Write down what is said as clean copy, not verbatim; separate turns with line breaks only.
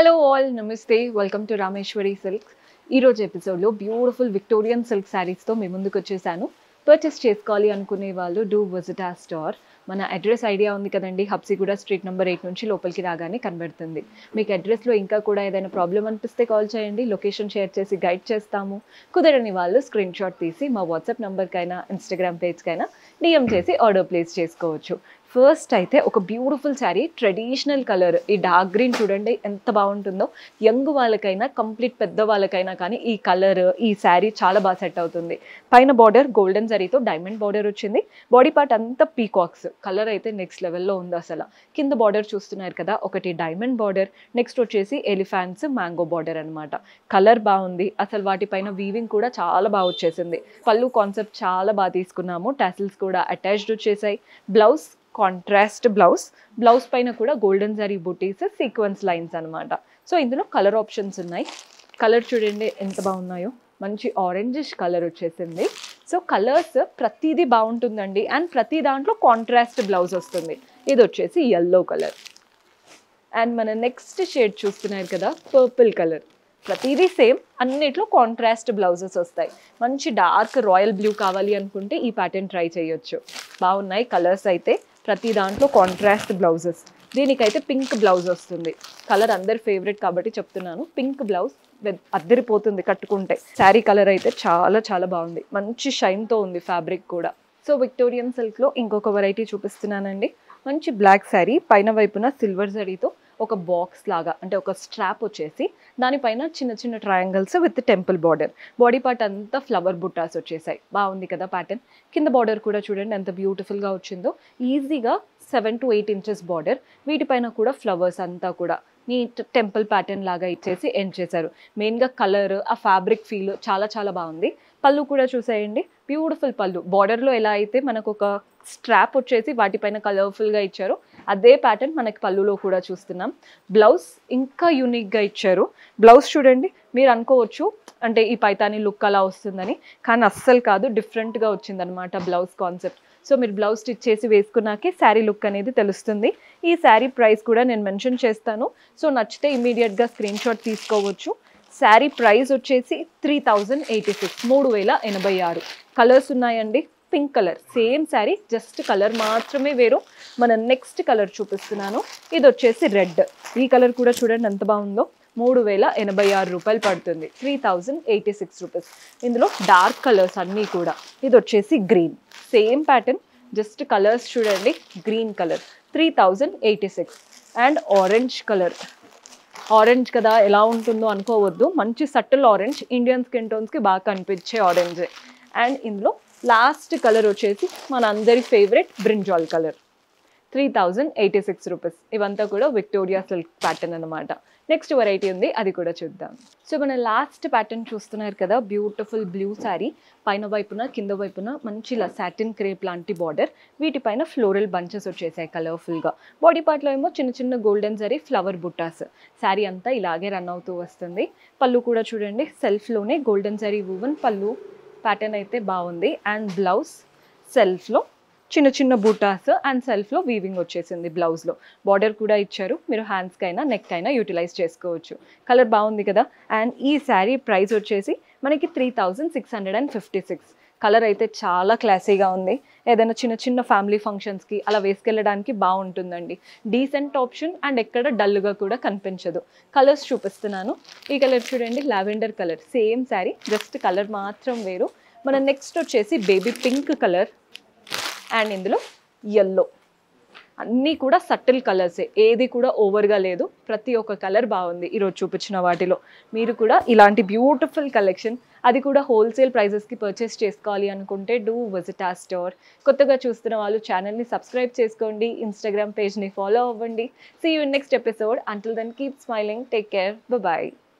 Hello all, Namaste. Welcome to Rameshwari Silks. ఈ రోజు ఎపిసోడ్లో బ్యూటిఫుల్ విక్టోరియన్ సిల్క్ శారీస్తో మీ ముందుకు వచ్చేసాను. పర్చేస్ చేసుకోవాలి అనుకునే వాళ్ళు డూ విజిట్ ఆ స్టోర్. మన అడ్రస్ ఐడియా ఉంది కదండి, హబ్సిగూడ స్ట్రీట్ నెంబర్ 8 నుంచి లోపలికి రాగానే కనబడుతుంది. మీకు అడ్రస్లో ఇంకా కూడా ఏదైనా ప్రాబ్లం అనిపిస్తే కాల్ చేయండి, లొకేషన్ షేర్ చేసి గైడ్ చేస్తాము. కుదరని వాళ్ళు స్క్రీన్ షాట్ తీసి మా వాట్సాప్ నెంబర్కైనా ఇన్స్టాగ్రామ్ పేజ్కైనా డిఎం చేసి ఆర్డర్ ప్లేస్ చేసుకోవచ్చు. ఫస్ట్ అయితే ఒక బ్యూటిఫుల్ శారీ, ట్రెడిషనల్ కలర్, ఈ డార్క్ గ్రీన్ చూడండి ఎంత బాగుంటుందో. యంగ్ వాళ్ళకైనా కంప్లీట్ పెద్ద వాళ్ళకైనా కానీ ఈ కలర్ ఈ శారీ చాలా బాగా సెట్ అవుతుంది. పైన బార్డర్ గోల్డెన్ జరీతో డైమండ్ బార్డర్ వచ్చింది. బాడీ పార్ట్ అంతా పీకాక్స్, కలర్ అయితే నెక్స్ట్ లెవెల్లో ఉంది అసలు. కింద బార్డర్ చూస్తున్నారు కదా, ఒకటి డైమండ్ బార్డర్, నెక్స్ట్ వచ్చేసి ఎలిఫాంట్స్ మ్యాంగో బార్డర్ అనమాట. కలర్ బాగుంది అసలు, వాటిపైన వీవింగ్ కూడా చాలా బాగా వచ్చేసింది. పళ్ళు కాన్సెప్ట్ చాలా బాగా తీసుకున్నాము, టాసిల్స్ కూడా అటాచ్డ్ వచ్చేసాయి. బ్లౌజ్ కాంట్రాస్ట్ బ్లౌజ్ పైన కూడా గోల్డెన్ జరీ బుటీస్, సీక్వెన్స్ లైన్స్ అనమాట. సో ఇందులో కలర్ ఆప్షన్స్ ఉన్నాయి. కలర్ చూడండి ఎంత బాగున్నాయో, మంచి ఆరెంజిష్ కలర్ వచ్చేసింది. సో కలర్స్ ప్రతిదీ బాగుంటుందండి, అండ్ ప్రతి దాంట్లో కాంట్రాస్ట్ బ్లౌజ్ వస్తుంది. ఇది వచ్చేసి ఎల్లో కలర్, అండ్ మన నెక్స్ట్ షేడ్ చూస్తున్నారు కదా పర్పుల్ కలర్. ప్రతిదీ సేమ్, అన్నిట్లో కాంట్రాస్ట్ బ్లౌజెస్ వస్తాయి. మంచి డార్క్ రాయల్ బ్లూ కావాలి అనుకుంటే ఈ ప్యాటర్న్ ట్రై చేయొచ్చు. బాగున్నాయి కలర్స్ అయితే, ప్రతి దాంట్లో కాంట్రాస్ట్ బ్లౌజెస్. దీనికైతే పింక్ బ్లౌజ్ వస్తుంది. కలర్ అందరి ఫేవరెట్ కాబట్టి చెప్తున్నాను, పింక్ బ్లౌజ్ అద్దరిపోతుంది కట్టుకుంటే. శారీ కలర్ అయితే చాలా చాలా బాగుంది, మంచి షైన్తో ఉంది ఫ్యాబ్రిక్ కూడా. సో విక్టోరియన్ సిల్క్లో ఇంకొక వెరైటీ చూపిస్తున్నానండి. మంచి బ్లాక్ శారీ, పైన వైపున సిల్వర్ జరీతో ఒక బాక్స్ లాగా, అంటే ఒక స్ట్రాప్ వచ్చేసి దానిపైన చిన్న చిన్న triangles with temple border. Body part అంతా ఫ్లవర్ బుట్టాస్ వచ్చేసాయి. బాగుంది కదా ప్యాటర్న్. కింద బార్డర్ కూడా చూడండి ఎంత బ్యూటిఫుల్గా వచ్చిందో. ఈజీగా 7 to 8 ఇంచెస్ బార్డర్, వీటిపైన కూడా ఫ్లవర్స్ అంతా కూడా నీట్ టెంపుల్ ప్యాటర్న్ లాగా ఇచ్చేసి ఎండ్ చేశారు. మెయిన్గా కలర్, ఆ ఫ్యాబ్రిక్ ఫీల్ చాలా చాలా బాగుంది. పళ్ళు కూడా చూసేయండి, బ్యూటిఫుల్ పళ్ళు. బార్డర్లో ఎలా అయితే మనకు ఒక స్ట్రాప్ వచ్చేసి వాటిపైన కలర్ఫుల్గా ఇచ్చారు, అదే ప్యాటర్న్ మనకి పళ్ళులో కూడా చూస్తున్నాం. బ్లౌజ్ ఇంకా యూనిక్గా ఇచ్చారు. బ్లౌజ్ చూడండి, మీరు అనుకోవచ్చు అంటే ఈ పైతాని లుక్ అలా వస్తుందని, కానీ అస్సలు కాదు, డిఫరెంట్గా వచ్చిందనమాట బ్లౌజ్ కాన్సెప్ట్. సో మీరు బ్లౌజ్ స్టిచ్ చేసి వేసుకున్నాకే శారీ లుక్ అనేది తెలుస్తుంది. ఈ శారీ ప్రైస్ కూడా నేను మెన్షన్ చేస్తాను, సో నచ్చితే ఇమీడియట్గా స్క్రీన్ షాట్ తీసుకోవచ్చు. శారీ ప్రైస్ వచ్చేసి 3086, 3086. కలర్స్ ఉన్నాయండి. Pink colour, same sari, just colour మాత్రమే వేరు. మన నెక్స్ట్ కలర్ చూపిస్తున్నాను, ఇది వచ్చేసి రెడ్. ఈ కలర్ కూడా చూడండి ఎంత బాగుందో. 3086 రూపాయలు పడుతుంది, 3086 రూపీస్. ఇందులో డార్క్ కలర్స్ అన్నీ కూడా. ఇది వచ్చేసి green, same pattern, just colours చూడండి. Green colour 3086, and orange colour. Orange కదా ఎలా ఉంటుందో అనుకోవద్దు, మంచి సటిల్ ఆరెంజ్, ఇండియన్ స్కిన్ టోన్స్కి బాగా కనిపించే ఆరెంజ్. అండ్ ఇందులో లాస్ట్ కలర్ వచ్చేసి మన అందరి ఫేవరెట్ బ్రింజాల్ కలర్, 3086 రూపీస్. ఇవంతా కూడా విక్టోరియా సిల్క్ ప్యాటర్న్ అనమాట. నెక్స్ట్ వెరైటీ ఉంది, అది కూడా చూద్దాం. సో మన లాస్ట్ ప్యాటర్న్ చూస్తున్నారు కదా, బ్యూటిఫుల్ బ్లూ శారీ, పైన వైపున కింద వైపున మంచి సాటిన్ క్రేప్ లాంటి బార్డర్, వీటిపైన ఫ్లోరల్ బంచెస్ వచ్చేసాయి కలర్ఫుల్గా. బాడీ పార్ట్లో ఏమో చిన్న చిన్న గోల్డెన్ జరీ ఫ్లవర్ బుట్టాస్. శారీ అంతా ఇలాగే రన్ అవుతూ వస్తుంది. పళ్ళు కూడా చూడండి, సెల్ఫ్లోనే గోల్డెన్ జరీ వూవన్ పళ్ళు ప్యాటర్న్ అయితే బాగుంది. అండ్ బ్లౌజ్ సెల్ఫ్లో చిన్న చిన్న బూటాస్, అండ్ సెల్ఫ్లో వీవింగ్ వచ్చేసింది. బ్లౌజ్లో బార్డర్ కూడా ఇచ్చారు, మీరు హ్యాండ్స్కైనా నెక్ అయినా యూటిలైజ్ చేసుకోవచ్చు. కలర్ బాగుంది కదా. అండ్ ఈ శారీ ప్రైస్ వచ్చేసి మనకి 3656. కలర్ అయితే చాలా క్లాసీగా ఉంది. ఏదైనా చిన్న చిన్న ఫ్యామిలీ ఫంక్షన్స్కి అలా వేసుకెళ్ళడానికి బాగుంటుందండి. డీసెంట్ ఆప్షన్, అండ్ ఎక్కడ డల్గా కూడా కనిపించదు. కలర్స్ చూపిస్తున్నాను. ఈ కలర్ చూడండి, lavender colour, same sari, just colour మాత్రం వేరు. మన నెక్స్ట్ వచ్చేసి బేబీ పింక్ కలర్, అండ్ ఇందులో ఎల్లో. అన్నీ కూడా సటిల్ కలర్సే, ఏది కూడా ఓవర్గా లేదు. ప్రతి ఒక్క కలర్ బాగుంది ఈరోజు చూపించిన వాటిలో. మీరు కూడా ఇలాంటి బ్యూటిఫుల్ కలెక్షన్, అది కూడా హోల్సేల్ ప్రైజెస్కి పర్చేస్ చేసుకోవాలి అనుకుంటే డూ విజిట్ ఆ స్టోర్. కొత్తగా చూస్తున్న వాళ్ళు ఛానల్ని సబ్స్క్రైబ్ చేసుకోండి, ఇన్స్టాగ్రామ్ పేజ్ని ఫాలో అవ్వండి. See you in next episode. Until then keep smiling, take care, bye.